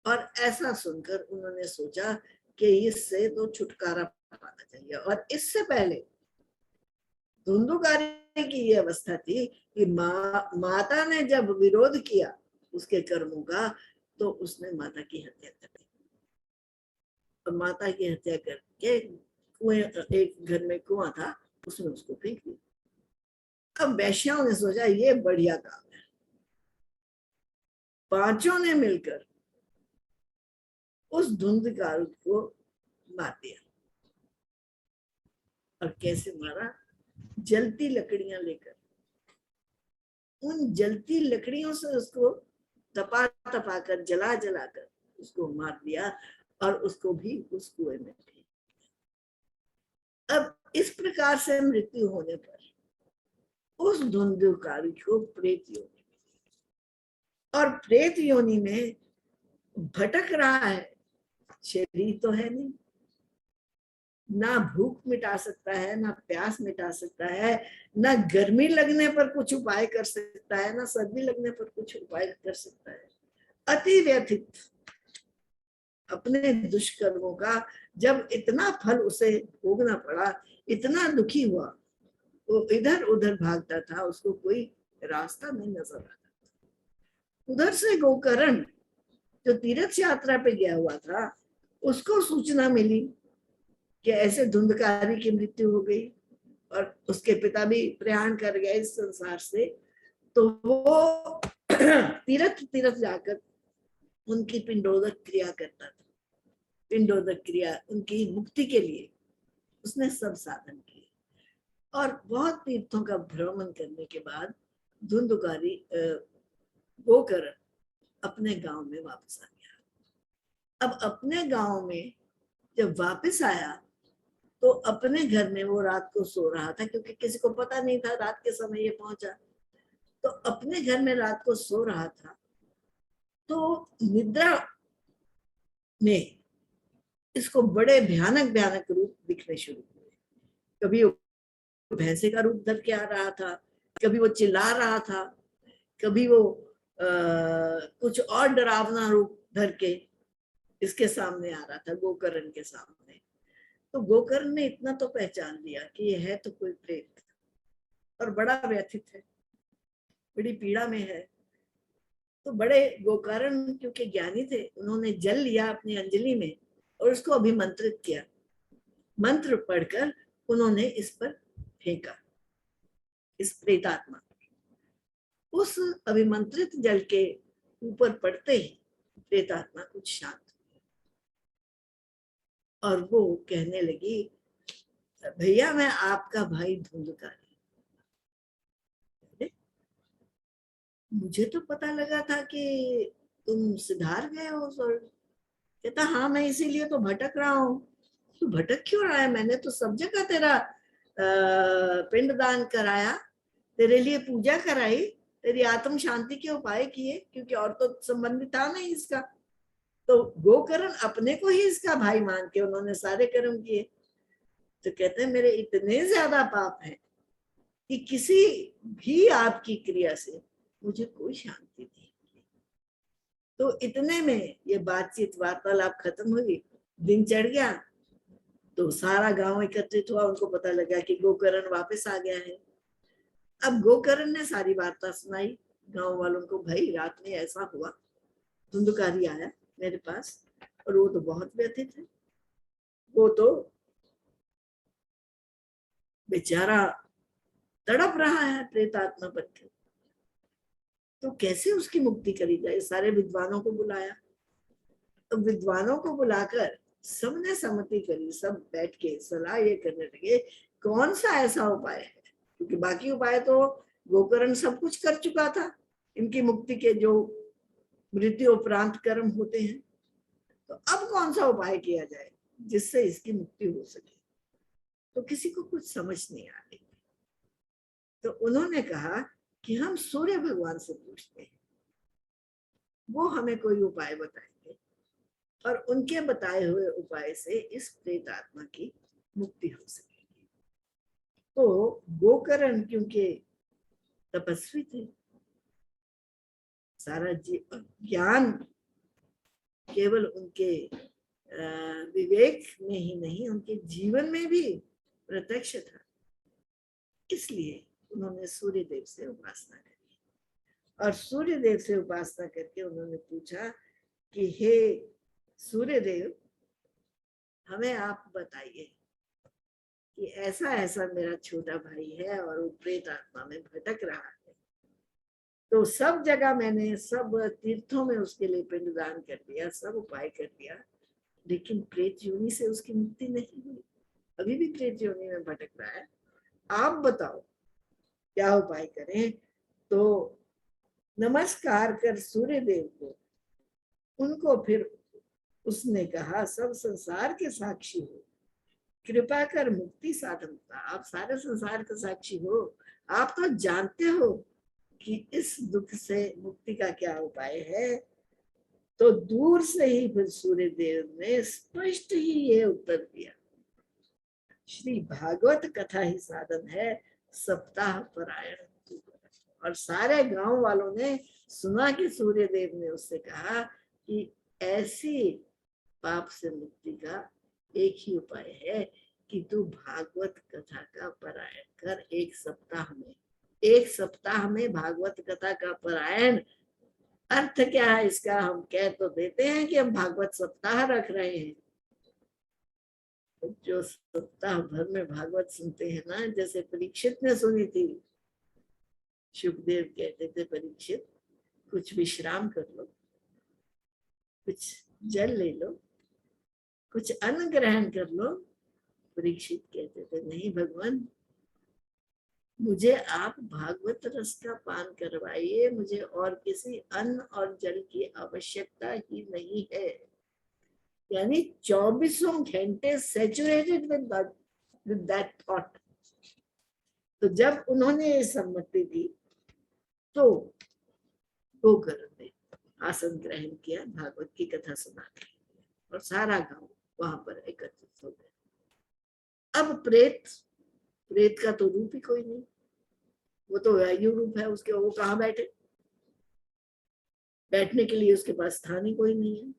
और ऐसा सुनकर उन्होंने सोचा कि इससे तो छुटकारा पाना चाहिए। और इससे पहले धुंधुकारी की ये अवस्था थी कि माता ने जब विरोध किया उसके कर्मों का, तो उसने माता की हत्या कर दी। और माता की हत्या करके कुएं, एक घर में कुआं था, उसमें उसको फेंक दिया। अब वैश्याओं ने सोचा ये बढ़िया काम है। पांचों ने मिलकर उस धुंधकार को मार दिया। और कैसे मारा? जलती लकड़ियां लेकर, उन जलती लकड़ियों से उसको तपा तपा कर, जला जला कर उसको मार दिया और उसको भी उस कुएं में फेंक दिया। अब इस प्रकार से मृत्यु होने पर उस धुंधकारी को प्रेत योनि मिली। और प्रेत योनि में भटक रहा है, शरीर तो है नहीं, ना भूख मिटा सकता है, ना प्यास मिटा सकता है, ना गर्मी लगने पर कुछ उपाय कर सकता है, ना सर्दी लगने पर कुछ उपाय कर सकता है। अति व्यथित अपने दुष्कर्मों का जब इतना फल उसे भोगना पड़ा, इतना दुखी हुआ, वो इधर उधर भागता था, उसको कोई रास्ता नहीं नजर आता। उधर से गोकर्ण जो तीर्थ यात्रा पे गया हुआ था, उसको सूचना मिली कि ऐसे धुंधकारी की मृत्यु हो गई और उसके पिता भी प्रयाण कर गए इस संसार से। तो वो तीर्थ तीर्थ जाकर उनकी पिंडोदक क्रिया करता था। पिंडोदक क्रिया उनकी मुक्ति के लिए उसने सब साधन किए और बहुत तीर्थों का भ्रमण करने के बाद धुंधकारी गोकर्ण अपने गांव में वापस आ गया। अब अपने गांव में जब वापस आया तो अपने घर में वो रात को सो रहा था, क्योंकि किसी को पता नहीं था रात के समय ये पहुंचा। तो अपने घर में रात को सो रहा था, तो निद्रा में इसको बड़े भयानक भयानक रूप दिखने शुरू हुए। कभी वो भैंसे का रूप धर के आ रहा था, कभी वो चिल्ला रहा था, कभी वो कुछ और डरावना रूप धर के इसके सामने आ रहा था, गोकर्ण के सामने। तो गोकर्ण ने इतना तो पहचान लिया कि ये है तो कोई प्रेत और बड़ा व्यथित है, बड़ी पीड़ा में है। तो बड़े गोकर्ण क्योंकि ज्ञानी थे, उन्होंने जल लिया अपनी अंजलि में और उसको अभिमंत्रित किया। मंत्र पढ़कर उन्होंने इस पर फेंका, इस प्रेतात्मा। उस अभिमंत्रित जल के ऊपर पड़ते ही प्रेतात्मा कुछ शांत और वो कहने लगी, भैया मैं आपका भाई धुंधकारी, मुझे तो पता लगा था कि तुम सिधार गए हो। और कहता हाँ मैं इसीलिए तो भटक रहा हूँ। तू भटक क्यों रहा है? मैंने तो सब जगह तेरा पिंडदान कराया, तेरे लिए पूजा कराई, तेरी आत्म शांति के उपाय किए, क्योंकि और तो संबंधी था नहीं इसका। तो गोकर्ण अपने को ही इसका भाई मान के उन्होंने सारे कर्म किए। तो कहते हैं मेरे इतने ज्यादा पाप हैं कि किसी भी आपकी क्रिया से मुझे कोई शांति नहीं। तो इतने में ये बातचीत वार्तालाप खत्म हुई, दिन चढ़ गया। तो सारा गांव एकत्रित हुआ, उनको पता लगा कि गोकर्ण वापस आ गया है। अब गोकर्ण ने सारी वार्ता सुनाई गांव वालों को, भाई रात में ऐसा हुआ, धुंधकारी आया मेरे पास और वो तो बहुत व्यथित है, वो तो बेचारा तड़प रहा है प्रेतात्मा बन के, तो कैसे उसकी मुक्ति करी जाए। सारे विद्वानों को बुलाया। तो विद्वानों को बुलाकर सबने सम्मति करी, सब बैठ के सलाह ये करने लगे कौन सा ऐसा उपाय है, क्योंकि बाकी उपाय तो गोकर्ण सब कुछ कर चुका था, इनकी मुक्ति के जो मृत्यु उपरांत कर्म होते हैं। तो अब कौन सा उपाय किया जाए जिससे इसकी मुक्ति हो सके। तो किसी को कुछ समझ नहीं आ रही। तो उन्होंने कहा कि हम सूर्य भगवान से पूछते हैं, वो हमें कोई उपाय बताएंगे और उनके बताए हुए उपाय से इस प्रेत आत्मा की मुक्ति हो सकेगी। तो गोकर्ण क्योंकि तपस्वी थे, सारा ज्ञान केवल उनके विवेक में ही नहीं, उनके जीवन में भी प्रत्यक्ष था। इसलिए उन्होंने सूर्य देव से उपासना करी और सूर्य देव से उपासना करके उन्होंने पूछा कि हे सूर्य देव, हमें आप बताइए कि ऐसा ऐसा मेरा छोटा भाई है और वो प्रेत आत्मा में भटक रहा है। तो सब जगह मैंने सब तीर्थों में उसके लिए पिंडदान कर दिया, सब उपाय कर दिया, लेकिन प्रेत योनि से उसकी मुक्ति नहीं हुई, अभी भी प्रेत योनि में भटक रहा है। आप बताओ क्या उपाय करें। तो नमस्कार कर सूर्य देव को उनको फिर उसने कहा, सब संसार के साक्षी हो, कृपा कर मुक्ति साधन, आप सारे संसार के साक्षी हो, आप तो जानते हो कि इस दुख से मुक्ति का क्या उपाय है। तो दूर से ही फिर सूर्य देव ने स्पष्ट ही ये उत्तर दिया, श्री भागवत कथा ही साधन है, सप्ताह परायण। और सारे गांव वालों ने सुना कि सूर्य देव ने उससे कहा कि ऐसी पाप से मुक्ति का एक ही उपाय है कि तू भागवत कथा का पारायण कर। एक सप्ताह में भागवत कथा का पारायण अर्थ क्या है इसका? हम कह तो देते हैं कि हम भागवत सप्ताह रख रहे हैं, तो जो सप्ताह भर में भागवत सुनते हैं ना, जैसे परीक्षित ने सुनी थी, सुखदेव कहते थे परीक्षित कुछ विश्राम कर लो, कुछ जल ले लो, कुछ अन्न ग्रहण कर लो। परीक्षित कहते थे नहीं भगवान, मुझे आप भागवत रस का पान करवाइए, मुझे और किसी अन्न और जल की आवश्यकता ही नहीं है। यानी 24 घंटे सैचुरेटेड विद दैट थॉट। तो जब उन्होंने ये सम्मति दी तो गोकर्ण ने आसन ग्रहण किया, भागवत की कथा सुना और सारा गांव वहां पर एकत्रित हो गया। अब प्रेत, प्रेत का तो रूप ही कोई नहीं, वो तो वायु रूप है उसके, वो कहाँ बैठे? बैठने के लिए उसके पास स्थान ही कोई नहीं है।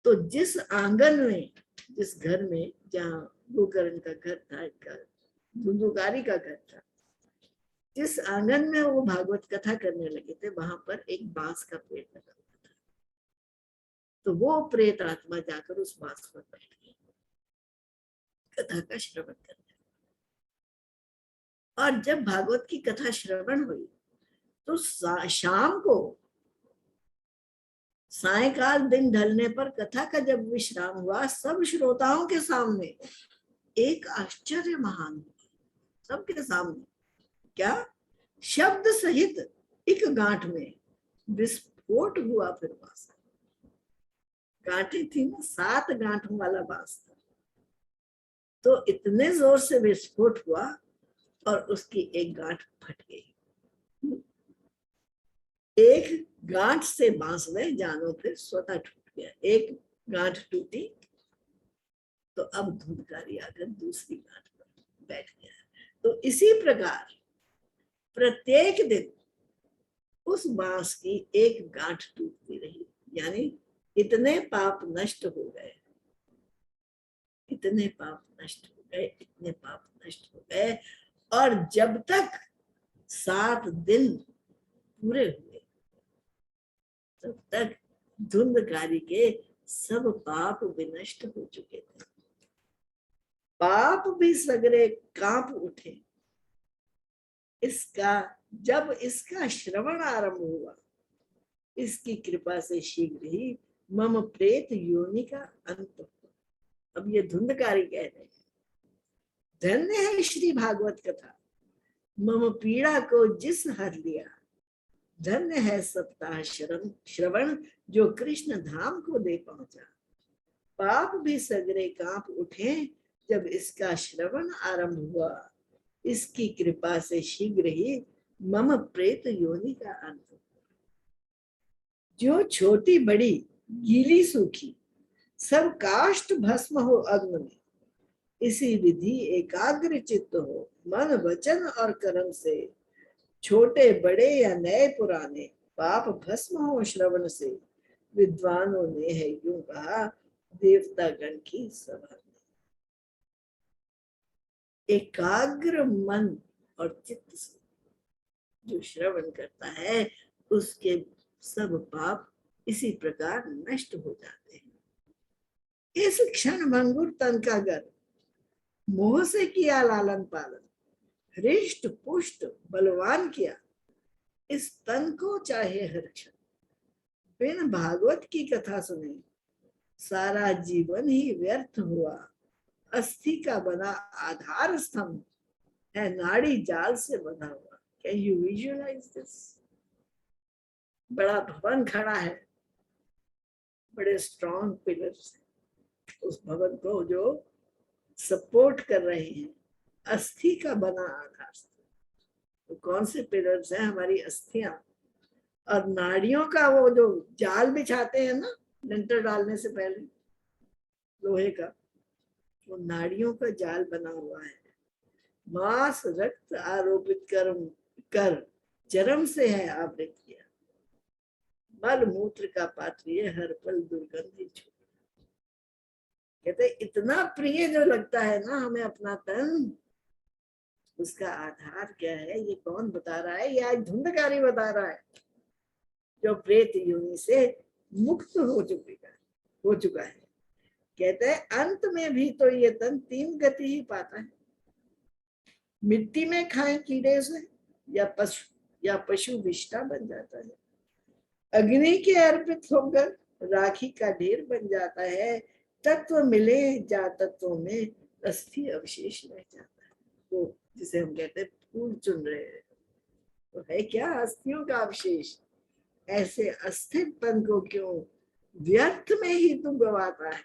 तो जिस आंगन में, जिस घर में, जहाँ गोकर्ण का घर था, धुंधुकारी का घर था, जिस आंगन में वो भागवत कथा करने लगे थे, वहां पर एक बांस का पेड़ लगा हुआ था। तो वो प्रेत आत्मा जाकर उस बांस पर बैठ गई कथा का श्रवण करने। और जब भागवत की कथा श्रवण हुई तो शाम को, सायकाल दिन ढलने पर कथा का जब विश्राम हुआ, सब श्रोताओं के सामने एक आश्चर्य महान हुआ, सबके सामने। क्या? शब्द सहित एक गांठ में विस्फोट हुआ। फिर बांस, गांठें थी ना, 7 गांठों वाला बांस था। तो इतने जोर से विस्फोट हुआ और उसकी एक गांठ फट गई। एक गांठ से बांस में जानो फिर स्वतः टूट गया। एक गांठ टूटी तो अब धुंधकारी आकर दूसरी गांठ पर बैठ गया। तो इसी प्रकार प्रत्येक दिन उस बांस की एक गांठ टूटती रही, यानी इतने पाप नष्ट हो गए, इतने पाप नष्ट हो गए, इतने पाप नष्ट हो गए। और जब तक 7 दिन पूरे हुए तब तक धुंधकारी के सब पाप विनष्ट हो चुके थे। पाप भी सगरे कांप उठे। इसका, जब इसका श्रवण आरंभ हुआ, इसकी कृपा से शीघ्र ही मम प्रेत योनि का अंत हुआ। अब ये धुंधकारी कह रहे हैं, धन्य है श्री भागवत कथा, मम पीड़ा को जिस हर लिया। धन्य है सप्ताह श्रवण जो कृष्ण धाम को दे पहुंचा। पाप भी सगरे कांप उठे जब इसका श्रवण आरंभ हुआ, इसकी कृपा से शीघ्र ही मम प्रेत योनि का अंत हुआ। जो छोटी बड़ी गीली सूखी सब काष्ठ भस्म हो अग्नि में, इसी विधि एकाग्र चित्त हो मन वचन और कर्म से। छोटे बड़े या नए पुराने पाप भस्म हो श्रवण से। विद्वानों ने है यूं कहा, देवता गण की सभा में। एकाग्र मन और चित्त से जो श्रवण करता है, उसके सब पाप इसी प्रकार नष्ट हो जाते हैं। इस क्षण भंगुर तन का गर्व मोह से किया लालन पालन, हृष्ट पुष्ट बलवान किया इस तन को चाहे हर क्षण। बिन भागवत की कथा सुने सारा जीवन ही व्यर्थ हुआ। अस्थि का बना आधार स्तंभ है नाड़ी जाल से बंधा हुआ। Can you visualise this? बड़ा भवन खड़ा है, बड़े स्ट्रॉन्ग पिलर्स, उस भवन को जो सपोर्ट कर रहे हैं, अस्थि का बना आधार। तो कौन से पिलर्स हैं? हमारी अस्थियां। और नाड़ियों का वो जो जाल बिछाते हैं ना लिंटर डालने से पहले, लोहे का, वो नाड़ियों का जाल बना हुआ है। मांस रक्त आरोपित कर जन्म से है आवृत किया। मल मूत्र का पात्र ये हर पल दुर्गंधि छूट। कहते इतना प्रिय जो लगता है ना हमें अपना तन, उसका आधार क्या है? ये कौन बता रहा है? ये आज धुंधकारी बता रहा है। जो प्रेत योनि से मुक्त हो चुका है। कहते हैं अंत में भी तो ये तन 3 गति ही पाता है, मिट्टी में खाए कीड़े से या पशु विष्ठा बन जाता है, अग्नि के अर्पित होकर राखी का ढेर बन जाता है, तत्व मिले जा तत्वों में अस्थि अवशेष रह जाता है। तो जिसे हम कहते हैं फूल चुन रहे हैं, तो है क्या अस्थियों का अवशेष। ऐसे अस्थिर तन को क्यों व्यर्थ में ही तू गवाता है,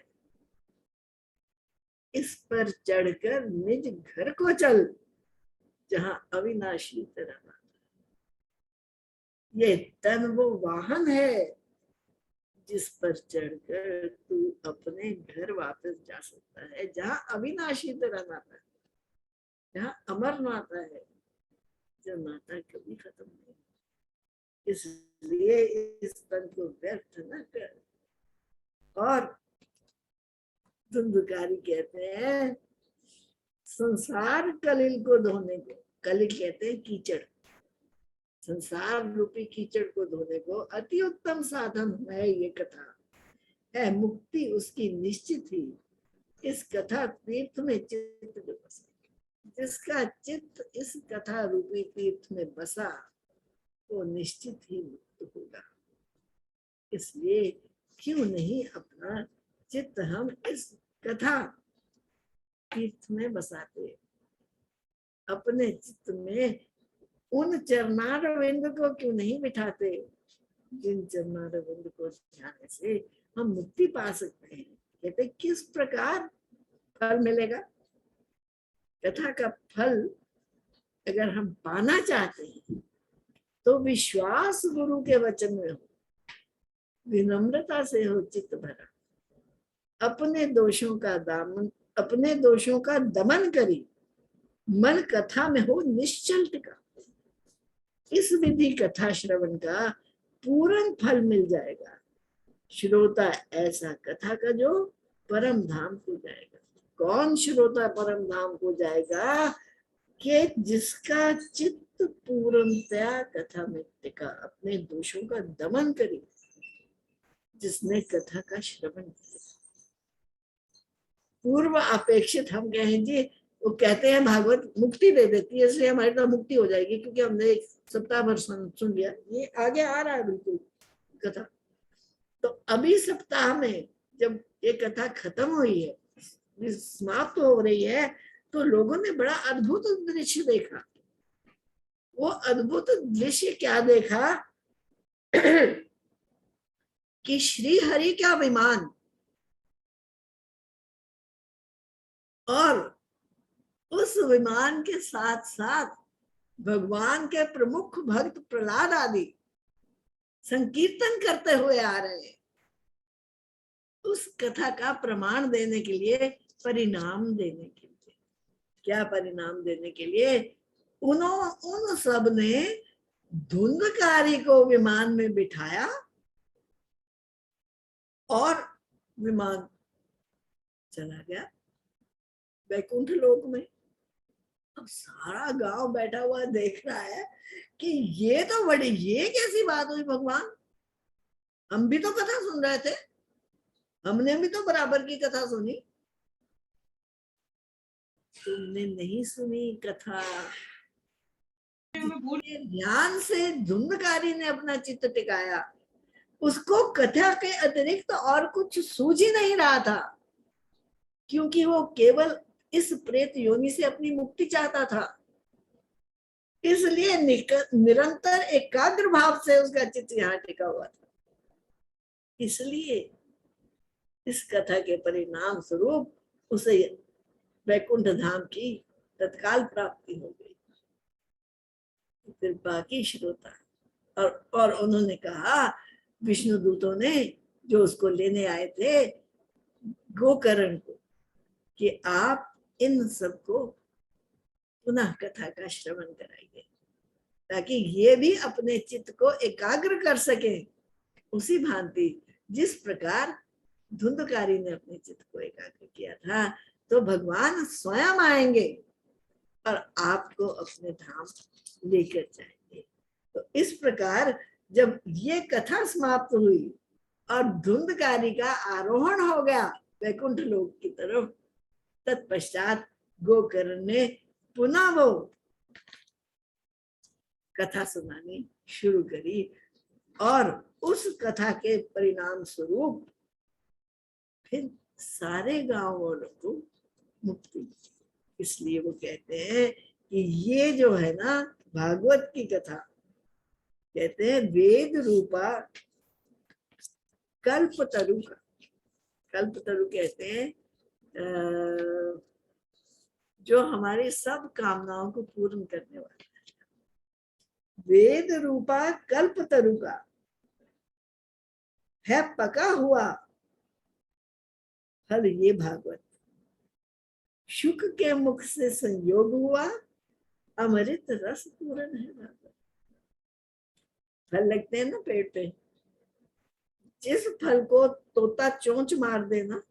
इस पर चढ़कर निज घर को चल जहां अविनाशी तेरा नाम। ये तन वो वाहन है जिस पर चढ़कर तू अपने घर वापस जा सकता है, जहां अविनाशी तेरा नाता है, जहां अमर नाता है, जो नाता कभी खत्म नहीं। इसलिए इस तन को व्यर्थ न कर। और धुंधकारी कहते हैं संसार कलिल को धोने को, कलिल कहते हैं कीचड़, संसार रूपी कीचड़ को धोने को अति उत्तम साधन है ये कथा है, मुक्ति उसकी निश्चित ही। इस कथा तीर्थ में चित्त जो बसा, जिसका चित्त इस कथा रूपी तीर्थ में बसा वो निश्चित ही मुक्त होगा। इसलिए क्यों नहीं अपना चित्त हम इस कथा तीर्थ में बसाते, अपने चित्त में उन चरणारविंद को क्यों नहीं बिठाते, जिन चरणारविंद को ध्यान से हम मुक्ति पा सकते हैं। कहते किस प्रकार फल मिलेगा, कथा का फल अगर हम पाना चाहते हैं तो विश्वास गुरु के वचन में हो, विनम्रता से हो चित्त भरा, अपने दोषों का दमन करी, मन कथा में हो निश्चल टिका। इस विधि कथा श्रवण का पूर्ण फल मिल जाएगा। श्रोता ऐसा कथा का जो परम धाम को जाएगा। कौन श्रोता परम धाम को जाएगा कि जिसका चित्त पूर्णतया कथा में टिका, अपने दोषों का दमन करे, जिसने कथा का श्रवण किया। पूर्व अपेक्षित हम कहें जी, वो कहते हैं भागवत मुक्ति दे देती है, इसलिए हमारी तो मुक्ति हो जाएगी क्योंकि हमने एक सप्ताह भर सुन लिया, ये आगे आ रहा है बिल्कुल कथा। तो अभी सप्ताह में जब ये कथा खत्म हुई है, समाप्त हो रही है, तो लोगों ने बड़ा अद्भुत दृश्य देखा। वो अद्भुत दृश्य क्या देखा कि श्री हरि का विमान और उस विमान के साथ साथ भगवान के प्रमुख भक्त प्रहलाद आदि संकीर्तन करते हुए आ रहे हैं। उस कथा का प्रमाण देने के लिए, परिणाम देने के लिए, क्या परिणाम देने के लिए, उन सब ने धुंधकारी को विमान में बिठाया और विमान चला गया वैकुंठ लोक में। अब सारा गांव बैठा हुआ देख रहा है कि ये कैसी बात हुई भगवान, हम भी तो कथा सुन रहे थे, हमने भी तो बराबर की कथा सुनी, तुमने नहीं सुनी कथा। ध्यान से धुंधकारी ने अपना चित्त टिकाया, उसको कथा के अतिरिक्त और कुछ सूझ ही नहीं रहा था, क्योंकि वो केवल इस प्रेत योनि से अपनी मुक्ति चाहता था। इसलिए निरंतर एकाग्र भाव से उसका चित्त यहाँ टिका हुआ था। इसलिए इस कथा के परिणाम स्वरूप उसे वैकुंठ धाम की तत्काल प्राप्ति हो गई। फिर बाकी श्रोता और उन्होंने कहा, विष्णु दूतों ने जो उसको लेने आए थे गोकर्ण को, कि आप इन सबको पुनः कथा का श्रवण कराइए ताकि ये भी अपने चित्त को एकाग्र कर सके, उसी भांति जिस प्रकार धुंधकारी ने अपने चित्त को एकाग्र किया था। तो भगवान स्वयं आएंगे और आपको अपने धाम लेकर जाएंगे। तो इस प्रकार जब ये कथा समाप्त हुई और धुंधकारी का आरोहण हो गया वैकुंठ लोक की तरफ, तत्पश्चात गोकर्ण ने पुनः वो कथा सुनानी शुरू करी और उस कथा के परिणाम स्वरूप फिर सारे गांव वालों को मुक्ति मिली। इसलिए वो कहते हैं कि ये जो है ना भागवत की कथा, कहते हैं वेद रूपा कल्पतरु का, कल्पतरु कहते हैं जो हमारी सब कामनाओं को पूर्ण करने वाला है। वेद रूपा कल्पतरु का है पका हुआ फल ये भागवत, शुक के मुख से संयोग हुआ, अमृत रस पूर्ण है भागवत। फल लगते हैं ना पेड़ पे, जिस फल को तोता चोंच मार देना,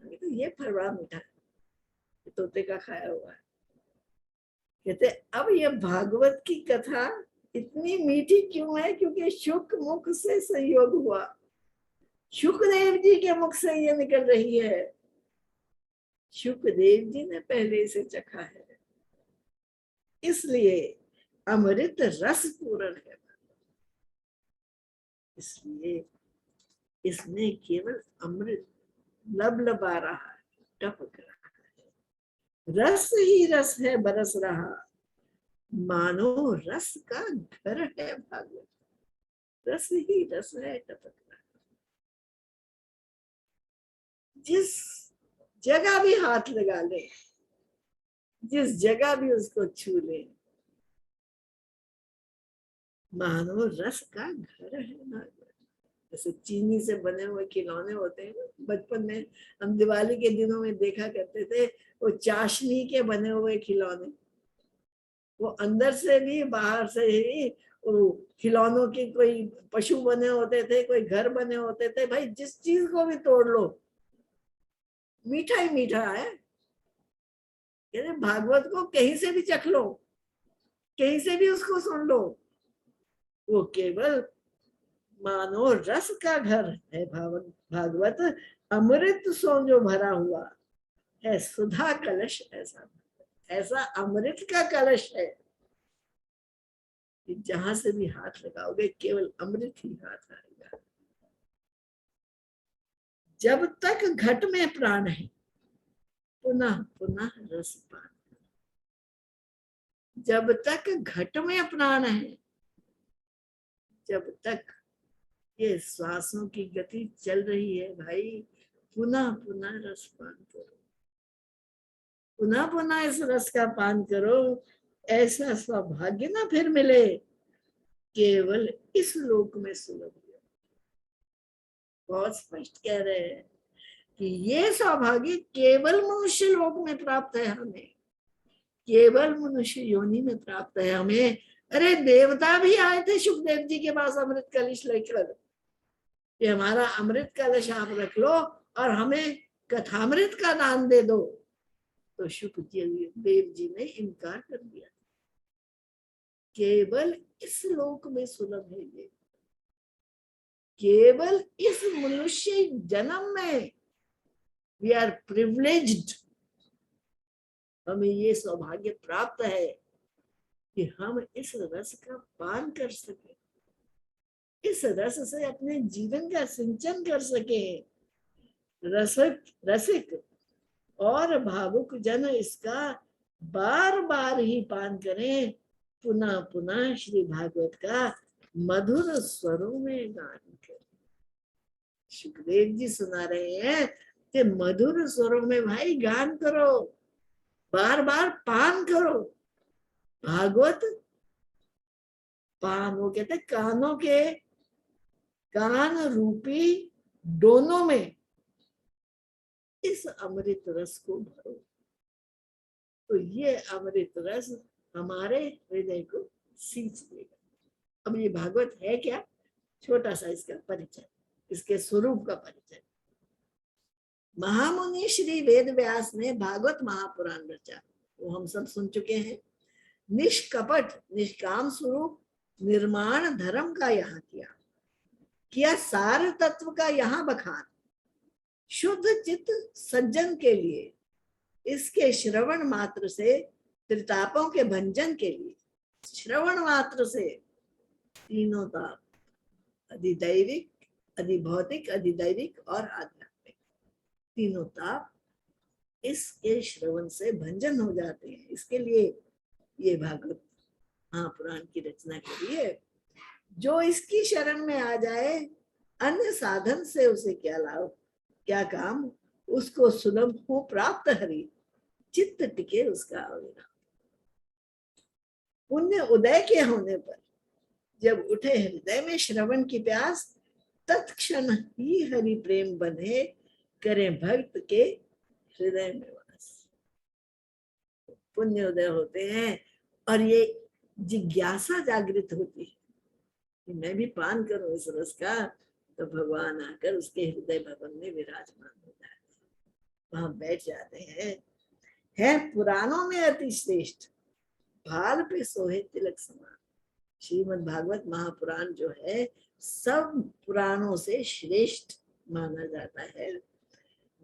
तो ये फल बड़ा मीठा है, तोते का खाया हुआ है। कहते अब ये भागवत की कथा इतनी मीठी क्यों है? क्योंकि शुक मुख से संयोग हुआ, शुकदेव जी के मुख से ये निकल रही है। शुकदेव जी ने पहले इसे चखा है, इसलिए अमृत रस पूर्ण है। इसलिए इसमें केवल अमृत लबलबा रहा है, टपक रहा है, रस ही रस है बरस रहा, मानो रस का घर है भागवत, रस ही रस है टपक रहा। जिस जगह भी हाथ लगा ले, जिस जगह भी उसको छू ले, मानो रस का घर है भागवत। जैसे चीनी से बने हुए खिलौने होते हैं, बचपन में हम दिवाली के दिनों में देखा करते थे, वो चाशनी के बने हुए खिलौने, वो अंदर से भी बाहर से ही वो खिलौनों की कोई पशु बने होते थे, कोई घर बने होते थे। भाई जिस चीज को भी तोड़ लो मीठा ही मीठा है। भागवत को कहीं से भी चख लो, कहीं से भी उसको सुन लो, वो केवल मानो रस का घर है भागवत, अमृत सो जो भरा हुआ है, सुधा कलश ऐसा, ऐसा अमृत का कलश है कि जहां से भी हाथ लगाओगे केवल अमृत ही हाथ आएगा। जब तक घट में प्राण है पुनः पुनः रस पान, जब तक घट में प्राण है, जब तक ये श्वासों की गति चल रही है भाई, पुनः पुनः रस पान करो, पुनः पुनः इस रस का पान करो। ऐसा सौभाग्य ना फिर मिले, केवल इस लोक में सुलभ है। बहुत स्पष्ट कह रहे हैं कि ये सौभाग्य केवल मनुष्य लोक में प्राप्त है हमें, केवल मनुष्य योनि में प्राप्त है हमें। अरे देवता भी आए थे सुखदेव जी के पास अमृत कलश लेकर, कि हमारा अमृत कलश आप रख लो और हमें कथामृत का दान दे दो, तो सुखदेव जी ने इनकार कर दिया। केवल इस लोक में सुलभ है ये, केवल इस मनुष्य जन्म में वी आर प्रिविलेज्ड, हमें ये सौभाग्य प्राप्त है कि हम इस रस का पान कर सके, इस रस से अपने जीवन का सिंचन कर सके। रसिक और भावुक जन इसका बार बार ही पान करें, पुनः पुनः श्री भागवत का मधुर स्वरों में गान करें। सुखदेव जी सुना रहे हैं कि मधुर स्वरों में भाई गान करो, बार बार पान करो भागवत। पान, वो कहते कानों के कान रूपी दोनों में इस अमृत रस को भरो, तो ये अमृत रस हमारे हृदय को सींच देगा। अब ये भागवत है क्या? छोटा सा इसका परिचय, इसके स्वरूप का परिचय। महामुनि श्री वेद व्यास ने भागवत महापुराण रचा, वो हम सब सुन चुके हैं। निष्कपट निष्काम स्वरूप निर्माण धर्म का यहाँ किया सार तत्व का यहाँ बखान। शुद्ध चित्त सज्जन के लिए इसके श्रवण मात्र से त्रितापों के भंजन के लिए, श्रवण मात्र से तीनों ताप, अधिदैविक, अधिभौतिक, अधिदैविक और आध्यात्मिक, तीनों ताप इसके श्रवण से भंजन हो जाते हैं। इसके लिए ये भागवत महापुराण की रचना करी है। जो इसकी शरण में आ जाए, अन्य साधन से उसे क्या लाभ, क्या काम, उसको सुलभ हो प्राप्त हरि, चित्त टिके उसका अविराम। पुण्य उदय के होने पर जब उठे हृदय में श्रवण की प्यास, तत्क्षण ही हरि प्रेम बंधे, करें भक्त के हृदय में वास। पुण्य उदय होते हैं और ये जिज्ञासा जागृत होती है कि मैं भी पान करूं इस रस का, तो भगवान आकर उसके हृदय भवन में विराजमान हो जाते हैं, वहां बैठ जाते हैं। है पुराणों में अति श्रेष्ठ, भाल पे सोहे तिलक समान। श्रीमद् भागवत महापुराण जो है सब पुराणों से श्रेष्ठ माना जाता है।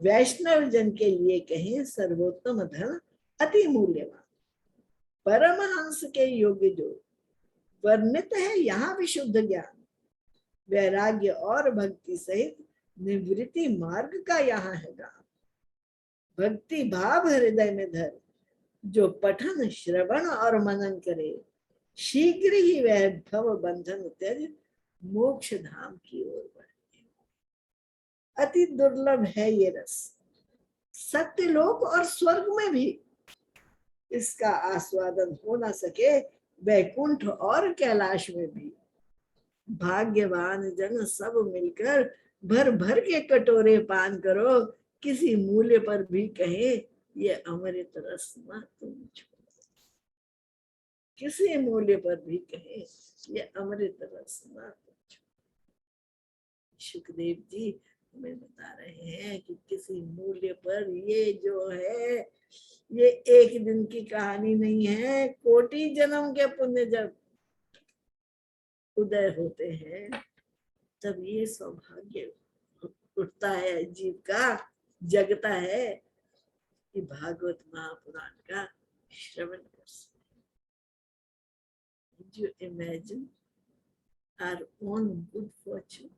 वैष्णव जन के लिए कहें सर्वोत्तम धन अति मूल्यवान, परमहंस के योग्य जो वर्णित है यहाँ विशुद्ध ज्ञान, वैराग्य और भक्ति सहित निवृत्ति मार्ग का यहाँ है गान। भक्ति भाव हृदय में धर, जो पठन श्रवण और मनन करे, शीघ्र ही वह भव बंधन त्यज मोक्ष धाम की ओर बढ़े। अति दुर्लभ है ये रस, सत्यलोक और स्वर्ग में भी इसका आस्वादन हो ना सके, वैकुंठ और कैलाश में भी। भाग्यवान जन सब मिलकर भर भर के कटोरे पान करो, किसी मूल्य पर भी कहे ये अमृत रस न तुम छोड़ो। किसी मूल्य पर भी कहे ये अमृत रस न तुम छोड़ो। सुखदेव जी हमें बता रहे हैं कि किसी मूल्य पर ये जो है ये एक दिन की कहानी नहीं है, कोटि जन्म के पुण्य जब उदय होते हैं तब ये सौभाग्य उठता है जीव का, जगता है कि भागवत महापुराण का श्रवण कर सके। You imagine our own good fortune,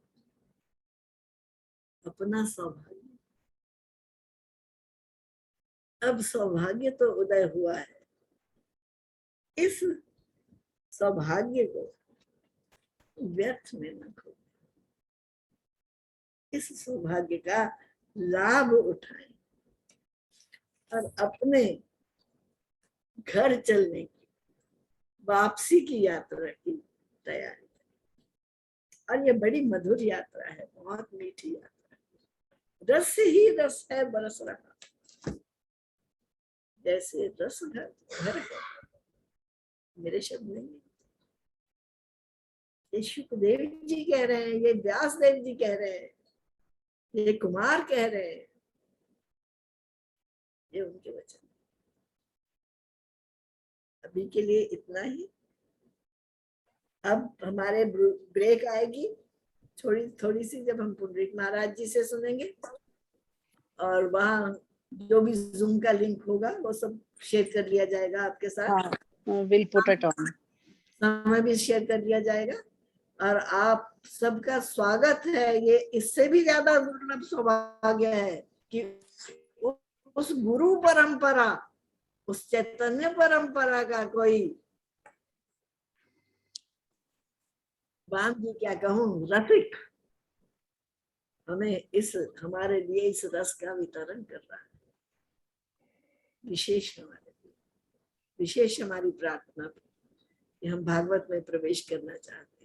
अपना सौभाग्य। अब सौभाग्य तो उदय हुआ है, इस सौभाग्य को व्यर्थ में न खो, इस सौभाग्य का लाभ उठाएं और अपने घर चलने की, वापसी की यात्रा की तैयारी करें। और ये बड़ी मधुर यात्रा है, बहुत मीठी यात्रा है। रस ही रस है बरस रहा, जैसे रस घर है। मेरे शब्द नहीं, ये सुखदेव जी कह रहे हैं, ये व्यास देव जी कह रहे हैं, ये कुमार कह रहे हैं, ये उनके वचन। अभी के लिए इतना ही। अब हमारे ब्रेक आएगी थोड़ी थोड़ी सी, जब हम पुंडरीक महाराज जी से सुनेंगे और वहाँ जो भी जूम का लिंक होगा वो सब शेयर कर लिया जाएगा आपके साथ। विल पुट इट ऑन, समय भी शेयर कर दिया जाएगा। और आप सबका स्वागत है। ये इससे भी ज्यादा दुर्लभ सौभाग्य है कि उस गुरु परंपरा, उस चैतन्य परंपरा का कोई बांध जी क्या कहूं, रसिक हमें इस हमारे लिए इस रस का वितरण कर रहा है। विशेष हमारे लिए, विशेष हमारी प्रार्थना कि हम भागवत में प्रवेश करना चाहते हैं।